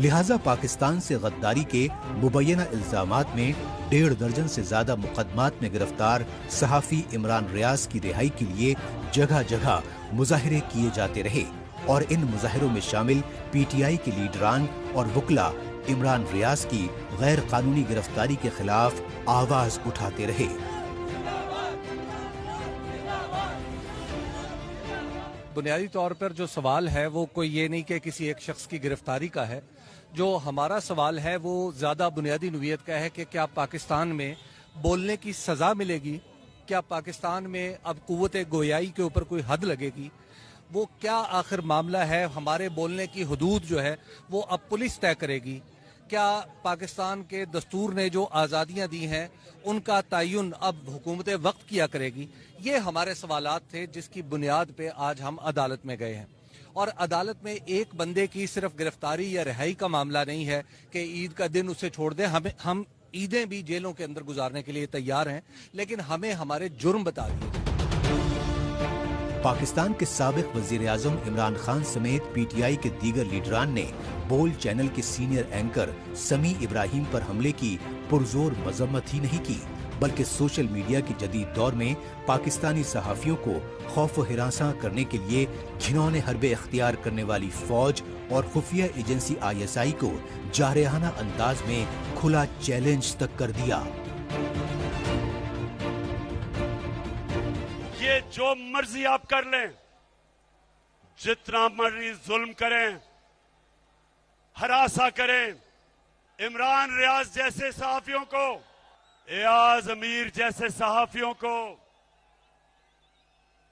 لہٰذا پاکستان سے غداری کے مبینہ الزامات میں 1.5 درجن سے زیادہ مقدمات میں گرفتار صحافی عمران ریاض کی رہائی کے لیے جگہ جگہ مظاہرے کیے جاتے رہے اور ان مظاہروں میں شامل پی ٹی آئی کے لیڈران اور وکلا عمران ریاض کی غیر قانونی گرفتاری کے خلاف آواز اٹھاتے رہے۔ بنیادی طور پر جو سوال ہے وہ کوئی یہ نہیں کہ کسی ایک شخص کی گرفتاری کا ہے، جو ہمارا سوال ہے وہ زیادہ بنیادی نوعیت کا ہے کہ کیا پاکستان میں بولنے کی سزا ملے گی؟ کیا پاکستان میں اب قوت گویائی کے اوپر کوئی حد لگے گی؟ وہ کیا آخر معاملہ ہے؟ ہمارے بولنے کی حدود جو ہے وہ اب پولیس طے کرے گی؟ کیا پاکستان کے دستور نے جو آزادیاں دی ہیں ان کا تعین اب حکومت وقت کیا کرے گی؟ یہ ہمارے سوالات تھے جس کی بنیاد پہ آج ہم عدالت میں گئے ہیں۔ اور عدالت میں ایک بندے کی صرف گرفتاری یا رہائی کا معاملہ نہیں ہے کہ عید کا دن اسے چھوڑ دیں، ہم عیدیں بھی جیلوں کے اندر گزارنے کے لیے تیار ہیں، لیکن ہمیں ہمارے جرم بتا دیے۔ پاکستان کے سابق وزیر اعظم عمران خان سمیت پی ٹی آئی کے دیگر لیڈران نے بول چینل کے سینئر اینکر سمیع ابراہیم پر حملے کی پرزور مذمت ہی نہیں کی، بلکہ سوشل میڈیا کے جدید دور میں پاکستانی صحافیوں کو خوف و ہراساں کرنے کے لیے گھنونے حربے اختیار کرنے والی فوج اور خفیہ ایجنسی ISI کو جارحانہ انداز میں کھلا چیلنج تک کر دیا۔ یہ جو مرضی آپ کر لیں، جتنا مرضی ظلم کریں، ہراساں کریں، عمران ریاض جیسے صحافیوں کو، ایاز امیر جیسے صحافیوں کو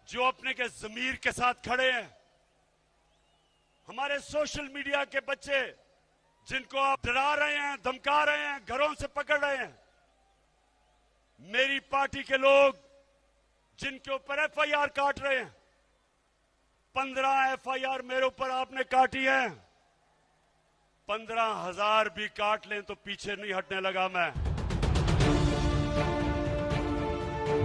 جو اپنے کے ضمیر کے ساتھ کھڑے ہیں، ہمارے سوشل میڈیا کے بچے جن کو آپ ڈرا رہے ہیں، دھمکا رہے ہیں، گھروں سے پکڑ رہے ہیں، میری پارٹی کے لوگ جن کے اوپر FIR کاٹ رہے ہیں، 15 FIR میرے اوپر آپ نے کاٹی ہے، 15,000 بھی کاٹ لیں تو پیچھے نہیں ہٹنے لگا میں۔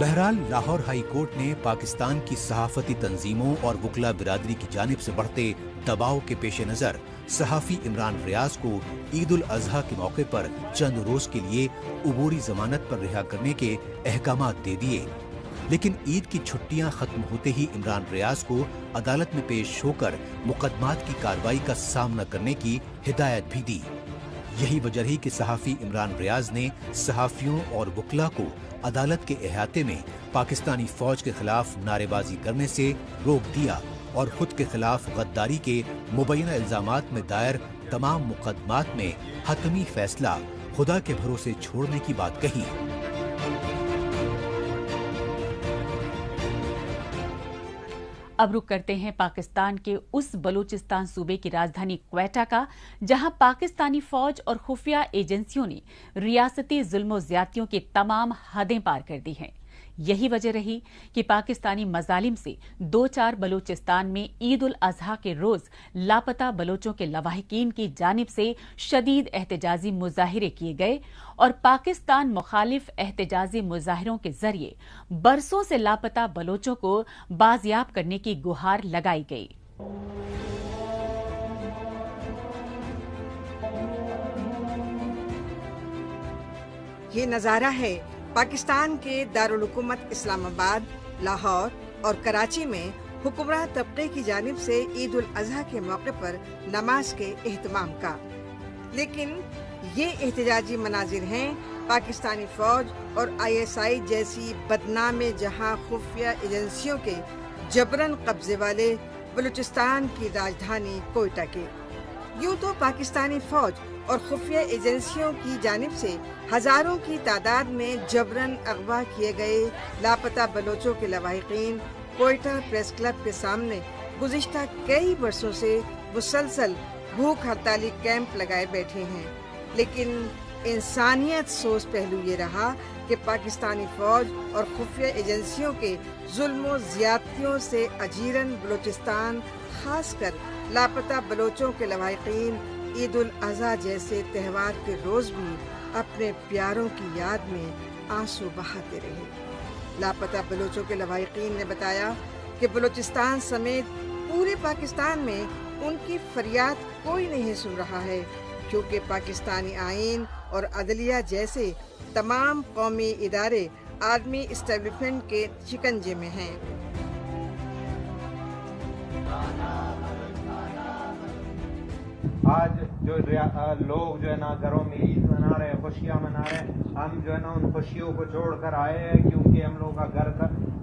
بہرحال لاہور ہائی کورٹ نے پاکستان کی صحافتی تنظیموں اور وکلا برادری کی جانب سے بڑھتے دباؤ کے پیش نظر صحافی عمران ریاض کو عید الاضحیٰ کے موقع پر چند روز کے لیے عبوری ضمانت پر رہا کرنے کے احکامات دے دیے، لیکن عید کی چھٹیاں ختم ہوتے ہی عمران ریاض کو عدالت میں پیش ہو کر مقدمات کی کارروائی کا سامنا کرنے کی ہدایت بھی دی۔ یہی وجہ رہی کہ صحافی عمران ریاض نے صحافیوں اور وکلا کو عدالت کے احاطے میں پاکستانی فوج کے خلاف نعرے بازی کرنے سے روک دیا اور خود کے خلاف غداری کے مبینہ الزامات میں دائر تمام مقدمات میں حتمی فیصلہ خدا کے بھروسے چھوڑنے کی بات کہی۔ اب رخ کرتے ہیں پاکستان کے اس بلوچستان صوبے کی راجدھانی کوئٹہ کا، جہاں پاکستانی فوج اور خفیہ ایجنسیوں نے ریاستی ظلم و زیادتیوں کی تمام حدیں پار کر دی ہیں۔ یہی وجہ رہی کہ پاکستانی مظالم سے 2-4 بلوچستان میں عید الاضحیٰ کے روز لاپتہ بلوچوں کے لواحقین کی جانب سے شدید احتجاجی مظاہرے کیے گئے اور پاکستان مخالف احتجاجی مظاہروں کے ذریعے برسوں سے لاپتہ بلوچوں کو بازیاب کرنے کی گہار لگائی گئی۔ یہ نظارہ ہے پاکستان کے دارالحکومت اسلام آباد، لاہور اور کراچی میں حکمراں طبقے کی جانب سے عید الاضحیٰ کے موقع پر نماز کے اہتمام کا، لیکن یہ احتجاجی مناظر ہیں پاکستانی فوج اور ISI جیسی بدنام جہاں خفیہ ایجنسیوں کے جبراً قبضے والے بلوچستان کی راجدھانی کوئٹہ کے۔ یوں تو پاکستانی فوج اور خفیہ ایجنسیوں کی جانب سے ہزاروں کی تعداد میں جبراً اغوا کیے گئے لاپتہ بلوچوں کے لواحقین کوئٹہ پریس کلب کے سامنے گزشتہ کئی برسوں سے مسلسل بھوک ہڑتالی کیمپ لگائے بیٹھے ہیں، لیکن انسانیت سوز پہلو یہ رہا کہ پاکستانی فوج اور خفیہ ایجنسیوں کے ظلم و زیادتیوں سے اجیرن بلوچستان، خاص کر لاپتہ بلوچوں کے لواحقین عید الاضحیٰ جیسے تہوار کے روز بھی اپنے پیاروں کی یاد میں آنسو بہاتے رہے۔ لاپتہ بلوچوں کے لواحقین نے بتایا کہ بلوچستان سمیت پورے پاکستان میں ان کی فریاد کوئی نہیں سن رہا ہے، کیونکہ پاکستانی آئین اور عدلیہ جیسے تمام قومی ادارے آرمی اسٹیبلشمنٹ کے شکنجے میں ہیں۔ آج جو لوگ جو ہے نا گھروں میں عید منا رہے ہیں، خوشیاں منا رہے ہیں، ہم جو ہے نا ان خوشیوں کو چھوڑ کر آئے ہیں، کیونکہ ہم لوگوں کا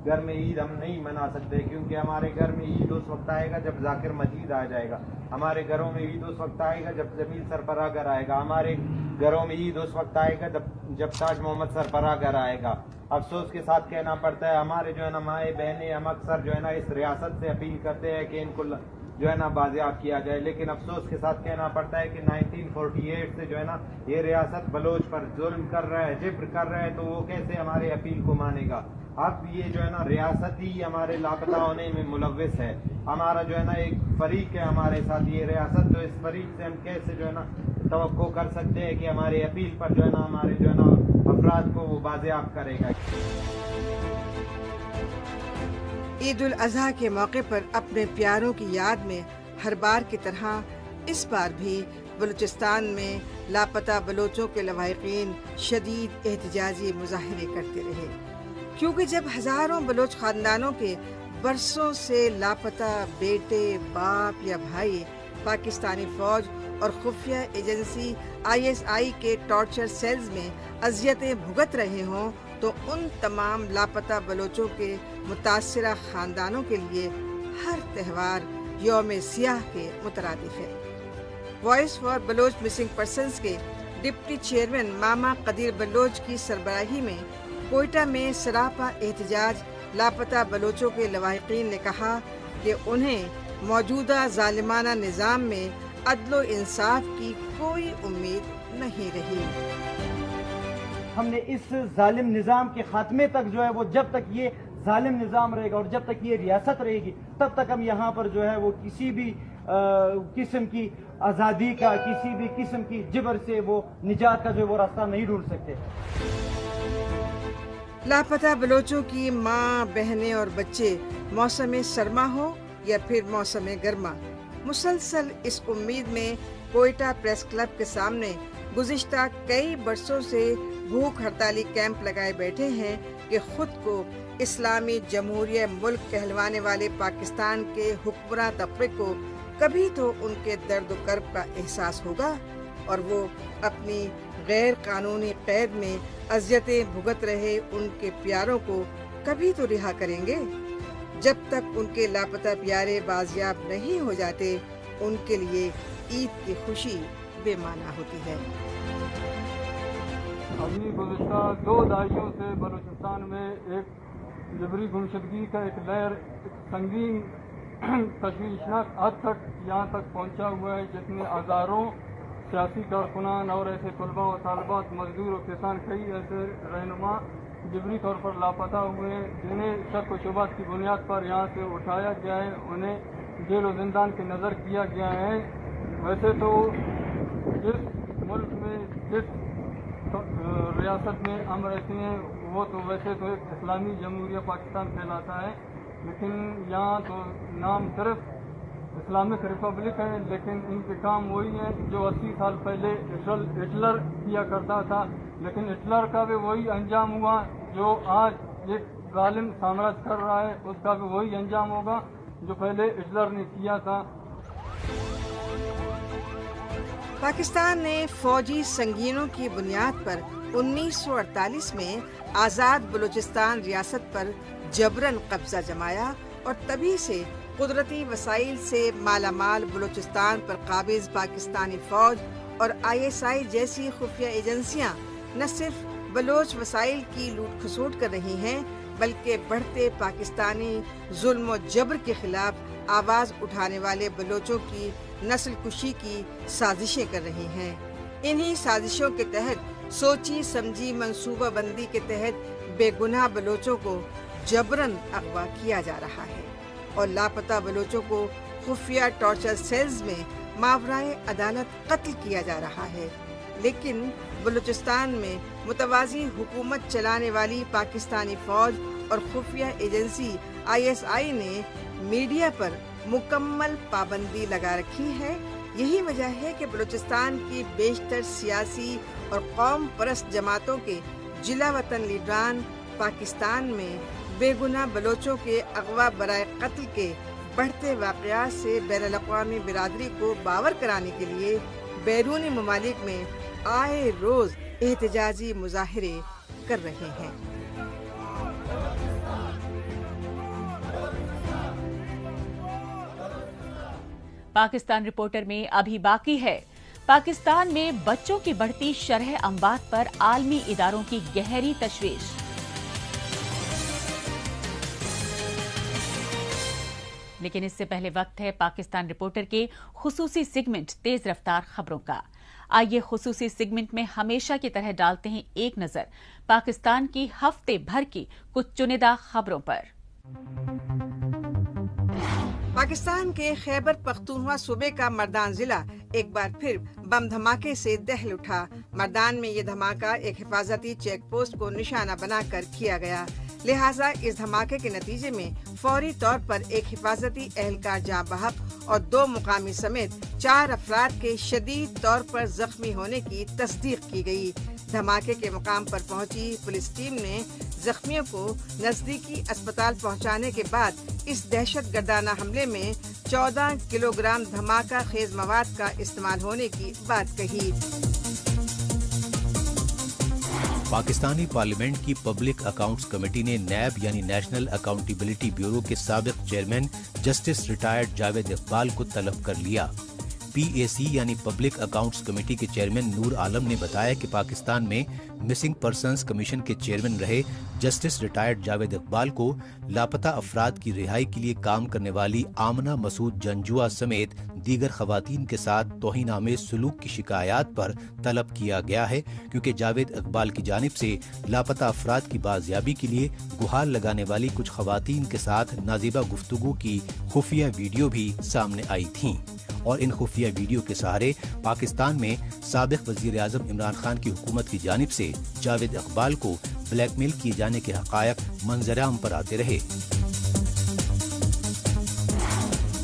گھر میں عید ہم نہیں منا سکتے، کیونکہ ہمارے گھر میں عید اس وقت آئے گا جب ذاکر مجید آ جائے گا، ہمارے گھروں میں عید اس وقت آئے گا جب جمیل سربراہ گھر آئے گا، ہمارے گھروں میں عید اس وقت آئے گا جب تاج محمد سربراہ گھر آئے گا۔ افسوس کے ساتھ کہنا پڑتا ہے ہمارے جو ہے نا مائیں بہنیں، ہم اکثر جو ہے نا اس ریاست سے اپیل کرتے ہیں کہ ان کو جو ہے نا بازیاب کیا جائے، لیکن افسوس کے ساتھ کہنا پڑتا ہے کہ 1948 سے جو ہے نا یہ ریاست بلوچ پر ظلم کر رہا ہے، جبر کر رہا ہے، تو وہ کیسے ہمارے اپیل کو مانے گا؟ اب یہ جو ہے نا ریاست ہی ہمارے لاپتہ ہونے میں ملوث ہے، ہمارا جو ہے نا ایک فریق ہے ہمارے ساتھ یہ ریاست، تو اس فریق سے ہم کیسے جو ہے نا توقع کر سکتے ہیں کہ ہمارے اپیل پر جو ہے نا ہمارے جو ہے نا افراد کو وہ بازیاب کرے گا۔ عید الاضحیٰ کے موقع پر اپنے پیاروں کی یاد میں ہر بار کی طرح اس بار بھی بلوچستان میں لاپتہ بلوچوں کے لواحقین شدید احتجاجی مظاہرے کرتے رہے، کیونکہ جب ہزاروں بلوچ خاندانوں کے برسوں سے لاپتہ بیٹے، باپ یا بھائی پاکستانی فوج اور خفیہ ایجنسی ISI کے ٹارچر سیلز میں اذیتیں بھگت رہے ہوں، تو ان تمام لاپتہ بلوچوں کے متاثرہ خاندانوں کے لیے ہر تہوار یوم سیاہ کے مترادف ہے۔ Voice for Baloch missing persons کے ڈپٹی چیئرمین ماما قدیر بلوچ کی سربراہی میں کوئٹہ میں سراپا احتجاج لاپتہ بلوچوں کے لواحقین نے کہا کہ انہیں موجودہ ظالمانہ نظام میں عدل و انصاف کی کوئی امید نہیں رہی۔ ہم نے اس ظالم نظام کے خاتمے تک جو ہے وہ جب تک یہ ظالم نظام رہے گا اور جب تک یہ ریاست رہے گی تب تک ہم یہاں پر جو ہے وہ کسی بھی قسم کی آزادی کا، کسی بھی قسم کی جبر سے وہ نجات کا جو ہے وہ راستہ نہیں ڈھونڈ سکتے۔ لاپتہ بلوچوں کی ماں، بہنیں اور بچے موسم سرما ہو یا پھر موسم گرما مسلسل اس امید میں کوئٹہ پریس کلب کے سامنے گزشتہ کئی برسوں سے بھوک ہڑتالی کیمپ لگائے بیٹھے ہیں کہ خود کو اسلامی جمہوریہ ملک کہلوانے والے پاکستان کے حکمراں طبقے کو کبھی تو ان کے درد و کرب کا احساس ہوگا اور وہ اپنی غیر قانونی قید میں اذیتیں بھگت رہے ان کے پیاروں کو کبھی تو رہا کریں گے۔ جب تک ان کے لاپتہ پیارے بازیاب نہیں ہو جاتے ان کے لیے عید کی خوشی بے معنی ہوتی ہے۔ ابھی گزشتہ 2 دہائیوں سے بلوچستان میں ایک جبری گمشدگی کا ایک لہر سنگین تشویشناک حد تک یہاں تک پہنچا ہوا ہے، جس میں ہزاروں سیاسی کارکنان اور ایسے طلباء و طالبات، مزدور و کسان، کئی ایسے رہنما جبری طور پر لاپتہ ہوئے ہیں، جنہیں شک و شبہات کی بنیاد پر یہاں سے اٹھایا گیا ہے، انہیں جیل و زندان کی نظر کیا گیا ہے۔ ویسے تو جس ملک میں، جس ریاست میں ہم رہتے ہیں وہ تو ویسے تو ایک اسلامی جمہوریہ پاکستان کہلاتا ہے، لیکن یہاں تو نام صرف اسلامک ریپبلک ہے، لیکن ان کے کام وہی ہیں جو 80 سال پہلے ہٹلر کیا کرتا تھا، لیکن ہٹلر کا بھی وہی انجام ہوا جو آج ایک ظالم سامراج کر رہا ہے، اس کا بھی وہی انجام ہوگا جو پہلے ہٹلر نے کیا تھا۔ پاکستان نے فوجی سنگینوں کی بنیاد پر 1948 میں آزاد بلوچستان ریاست پر جبراً قبضہ جمایا اور تبھی سے قدرتی وسائل سے مالا مال بلوچستان پر قابض پاکستانی فوج اور ISI جیسی خفیہ ایجنسیاں نہ صرف بلوچ وسائل کی لوٹ کھسوٹ کر رہی ہیں بلکہ بڑھتے پاکستانی ظلم و جبر کے خلاف آواز اٹھانے والے بلوچوں کی نسل کشی کی سازشیں کر رہی ہیں۔ انہی سازشوں کے تحت سوچی سمجھی منصوبہ بندی کے تحت بے گناہ بلوچوں کو جبراً اغوا کیا جا رہا ہے اور لاپتہ بلوچوں کو خفیہ ٹارچر سیلز میں ماورائے عدالت قتل کیا جا رہا ہے۔ لیکن بلوچستان میں متوازی حکومت چلانے والی پاکستانی فوج اور خفیہ ایجنسی ISI نے میڈیا پر مکمل پابندی لگا رکھی ہے، یہی وجہ ہے کہ بلوچستان کی بیشتر سیاسی اور قوم پرست جماعتوں کے جلا وطن لیڈران پاکستان میں بے گناہ بلوچوں کے اغوا برائے قتل کے بڑھتے واقعات سے بین الاقوامی برادری کو باور کرانے کے لیے بیرونی ممالک میں آئے روز احتجاجی مظاہرے کر رہے ہیں۔ پاکستان رپورٹر میں ابھی باقی ہے، پاکستان میں بچوں کی بڑھتی شرح اموات پر عالمی اداروں کی گہری تشویش۔ لیکن اس سے پہلے وقت ہے پاکستان رپورٹر کے خصوصی سیگمنٹ تیز رفتار خبروں کا۔ آئیے خصوصی سیگمنٹ میں ہمیشہ کی طرح ڈالتے ہیں ایک نظر پاکستان کی ہفتے بھر کی کچھ چنندہ خبروں پر۔ پاکستان کے خیبر پختونخوا صوبے کا مردان ضلع ایک بار پھر بم دھماکے سے دہل اٹھا۔ مردان میں یہ دھماکہ ایک حفاظتی چیک پوسٹ کو نشانہ بنا کر کیا گیا، لہٰذا اس دھماکے کے نتیجے میں فوری طور پر ایک حفاظتی اہلکار جاں بحق اور 2 مقامی سمیت 4 افراد کے شدید طور پر زخمی ہونے کی تصدیق کی گئی۔ دھماکے کے مقام پر پہنچی پولیس ٹیم نے زخمیوں کو نزدیکی اسپتال پہنچانے کے بعد اس دہشت گردانہ حملے میں 14 کلو گرام دھماکہ خیز مواد کا استعمال ہونے کی بات کہی۔ پاکستانی پارلیمنٹ کی پبلک اکاؤنٹس کمیٹی نے نیب یعنی نیشنل اکاؤنٹیبلٹی بیورو کے سابق chairman justice retired Javed Iqbal کو طلب کر لیا۔ پی اے سی یعنی پبلک اکاؤنٹس کمیٹی کے چیئرمین نور عالم نے بتایا کہ پاکستان میں مسنگ پرسنز کمیشن کے چیئرمین رہے جسٹس ریٹائرڈ جاوید اقبال کو لاپتہ افراد کی رہائی کے لیے کام کرنے والی آمنہ مسعود جنجوعہ سمیت دیگر خواتین کے ساتھ توہین آمیز سلوک کی شکایات پر طلب کیا گیا ہے، کیونکہ جاوید اقبال کی جانب سے لاپتہ افراد کی بازیابی کے لیے گہار لگانے والی کچھ خواتین کے ساتھ نازیبہ گفتگو کی خفیہ ویڈیو بھی سامنے آئی تھیں، اور ان خفیہ ویڈیو کے سہارے پاکستان میں سابق وزیر اعظم عمران خان کی حکومت کی جانب سے جاوید اقبال کو بلیک میل کیے جانے کے حقائق منظر عام پر آتے رہے۔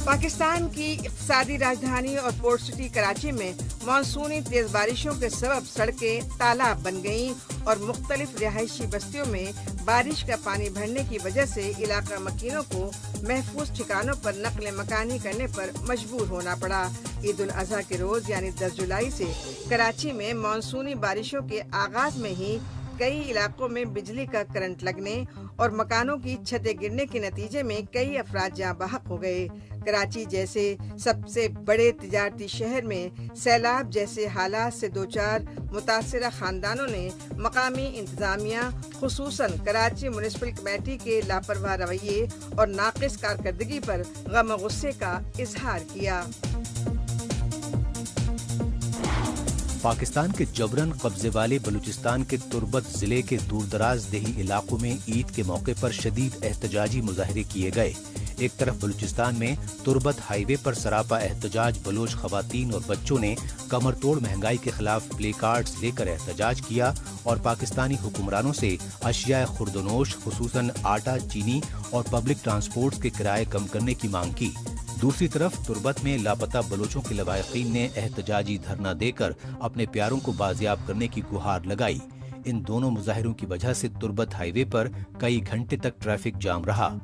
پاکستان کی اقتصادی راجدھانی اور پورٹ سٹی کراچی میں مانسونی تیز بارشوں کے سبب سڑکیں تالاب بن گئیں اور مختلف رہائشی بستیوں میں بارش کا پانی بھرنے کی وجہ سے علاقہ مکینوں کو محفوظ ٹھکانوں پر نقل مکانی کرنے پر مجبور ہونا پڑا۔ عید الاضحیٰ کے روز یعنی 10 جولائی سے کراچی میں مانسونی بارشوں کے آغاز میں ہی کئی علاقوں میں بجلی کا کرنٹ لگنے اور مکانوں کی چھتیں گرنے کے نتیجے میں کئی افراد جاں بحق ہو گئے۔ کراچی جیسے سب سے بڑے تجارتی شہر میں سیلاب جیسے حالات سے دوچار متاثرہ خاندانوں نے مقامی انتظامیہ خصوصاً کراچی میونسپل کمیٹی کے لاپرواہ رویے اور ناقص کارکردگی پر غم و غصے کا اظہار کیا۔ پاکستان کے جبرن قبضے والے بلوچستان کے تربت ضلع کے دور دراز دیہی علاقوں میں عید کے موقع پر شدید احتجاجی مظاہرے کیے گئے۔ ایک طرف بلوچستان میں تربت ہائی وے پر سراپا احتجاج بلوچ خواتین اور بچوں نے کمر توڑ مہنگائی کے خلاف پلے کارڈز لے کر احتجاج کیا اور پاکستانی حکمرانوں سے اشیاء خوردونوش خصوصاً آٹا، چینی اور پبلک ٹرانسپورٹ کے کرائے کم کرنے کی مانگ کی۔ دوسری طرف تربت میں لاپتہ بلوچوں کے لواحقین نے احتجاجی دھرنا دے کر اپنے پیاروں کو بازیاب کرنے کی گہار لگائی۔ ان دونوں مظاہروں کی وجہ سے تربت ہائی وے پر کئی گھنٹے تک ٹریفک جام رہا۔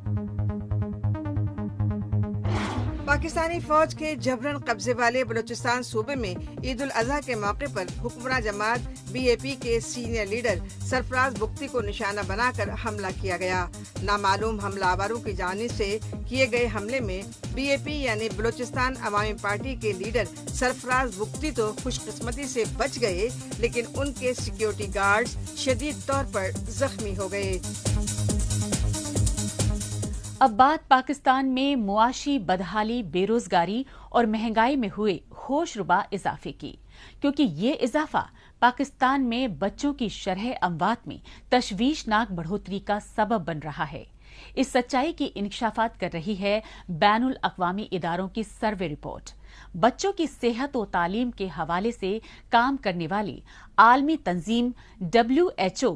پاکستانی فوج کے جبرن قبضے والے بلوچستان صوبے میں عید الاضحیٰ کے موقع پر حکمراں جماعت بی اے پی کے سینئر لیڈر سرفراز بگٹی کو نشانہ بنا کر حملہ کیا گیا۔ نامعلوم حملہ آوروں کی جانب سے کیے گئے حملے میں بی اے پی یعنی بلوچستان عوامی پارٹی کے لیڈر سرفراز بگٹی تو خوش قسمتی سے بچ گئے، لیکن ان کے سیکیورٹی گارڈز شدید طور پر زخمی ہو گئے۔ اب بات پاکستان میں معاشی بدحالی، بے روزگاری اور مہنگائی میں ہوئے ہوش ربا اضافے کی، کیونکہ یہ اضافہ پاکستان میں بچوں کی شرح اموات میں تشویشناک بڑھوتری کا سبب بن رہا ہے۔ اس سچائی کی انکشافات کر رہی ہے بین الاقوامی اداروں کی سروے رپورٹ۔ بچوں کی صحت و تعلیم کے حوالے سے کام کرنے والی عالمی تنظیم WHO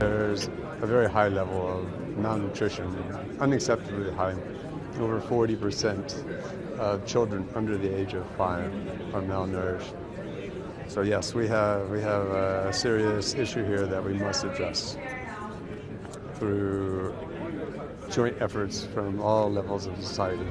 There's a very high level of malnutrition, unacceptably high. Over 40% of children under the age of 5 are malnourished. So yes, we have a serious issue here that we must address through joint efforts from all levels of society.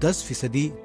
10%